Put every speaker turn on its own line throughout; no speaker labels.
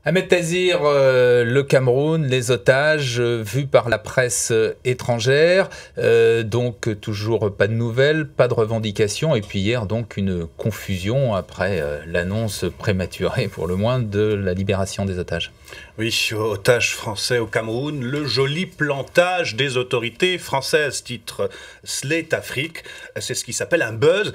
Ahmed Tazir, le Cameroun, les otages vus par la presse étrangère, donc toujours pas de nouvelles, pas de revendications, et puis hier donc une confusion après l'annonce prématurée pour le moins de la libération des otages.
Oui, otages français au Cameroun, le joli plantage des autorités françaises, titre Slate Afrique. C'est ce qui s'appelle un buzz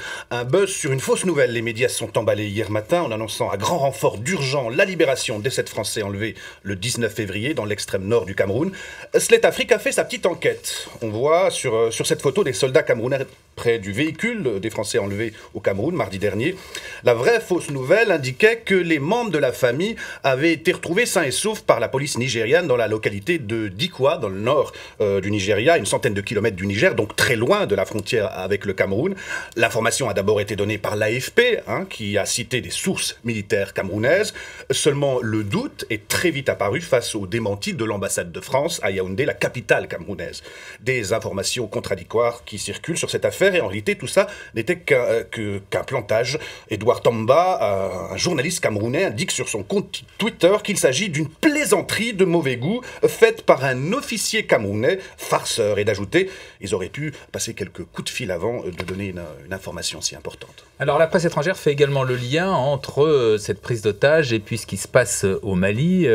sur une fausse nouvelle. Les médias se sont emballés hier matin en annonçant à grand renfort d'urgent la libération des 7 Français enlevés le 19 février dans l'extrême nord du Cameroun. Slate Afrique a fait sa petite enquête. On voit sur cette photo des soldats camerounais près du véhicule des Français enlevés au Cameroun mardi dernier. La vraie fausse nouvelle indiquait que les membres de la famille avaient été retrouvés sains et saufs par la police nigériane dans la localité de Dikwa, dans le nord du Nigeria, une centaine de kilomètres du Niger, donc très loin de la frontière avec le Cameroun. L'information a d'abord été donnée par l'AFP, qui a cité des sources militaires camerounaises. Seulement le doute est très vite apparu face au démenti de l'ambassade de France à Yaoundé, la capitale camerounaise. Des informations contradictoires qui circulent sur cette affaire, et en réalité tout ça n'était qu'un plantage. Edouard Tamba, un journaliste camerounais, indique sur son compte Twitter qu'il s'agit d'une plaisanterie de mauvais goût faite par un officier camerounais, farceur, et d'ajouter ils auraient pu passer quelques coups de fil avant de donner une information si importante.
Alors la presse étrangère fait également le lien entre cette prise d'otage et puis ce qui se passe au Mali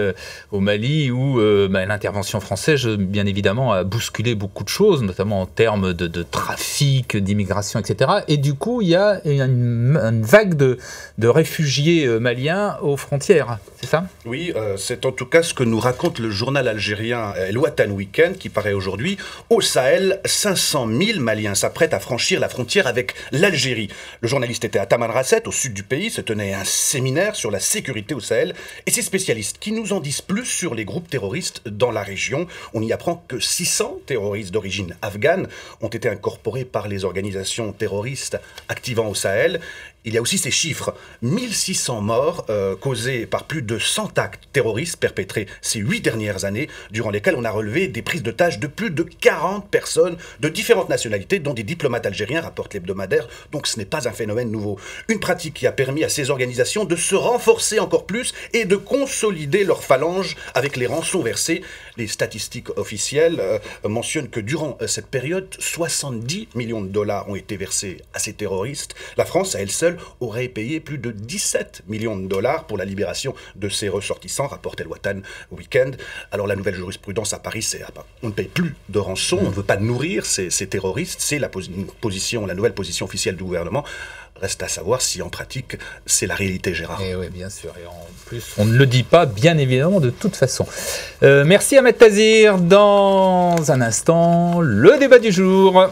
où l'intervention française, bien évidemment, a bousculé beaucoup de choses, notamment en termes de trafic, d'immigration, etc. Et du coup, il y a une vague de réfugiés maliens aux frontières, c'est ça?
Oui, c'est en tout cas ce que nous raconte le journal algérien El Watan Weekend, qui paraît aujourd'hui. Au Sahel, 500 000 Maliens s'apprêtent à franchir la frontière avec l'Algérie. Le journaliste était à Tamanrasset, au sud du pays, se tenait un séminaire sur la sécurité au Sahel, et ces spécialistes qui nous en disent plus sur les groupes terroristes dans la région. On y apprend que 600 terroristes d'origine afghane ont été incorporés par les organisations terroristes activant au Sahel. Il y a aussi ces chiffres, 1600 morts causés par plus de 100 actes terroristes perpétrés ces 8 dernières années, durant lesquels on a relevé des prises d'otages de plus de 40 personnes de différentes nationalités, dont des diplomates algériens, rapporte l'hebdomadaire, donc ce n'est pas un phénomène nouveau. Une pratique qui a permis à ces organisations de se renforcer encore plus et de consolider leur phalange avec les rançons versées. Les statistiques officielles mentionnent que durant cette période, 70 millions de dollars ont été versés à ces terroristes. La France, à elle seule, aurait payé plus de 17 millions de dollars pour la libération de ses ressortissants, rapporte El Watan Weekend. Alors la nouvelle jurisprudence à Paris, c'est on ne paye plus de rançon, on ne veut pas nourrir ces terroristes, c'est la nouvelle position officielle du gouvernement. Reste à savoir si en pratique, c'est la réalité, Gérard.
Et oui, bien sûr. Et en plus, on ne le dit pas, bien évidemment, de toute façon. Merci Ahmed Tazir. Dans un instant, le débat du jour.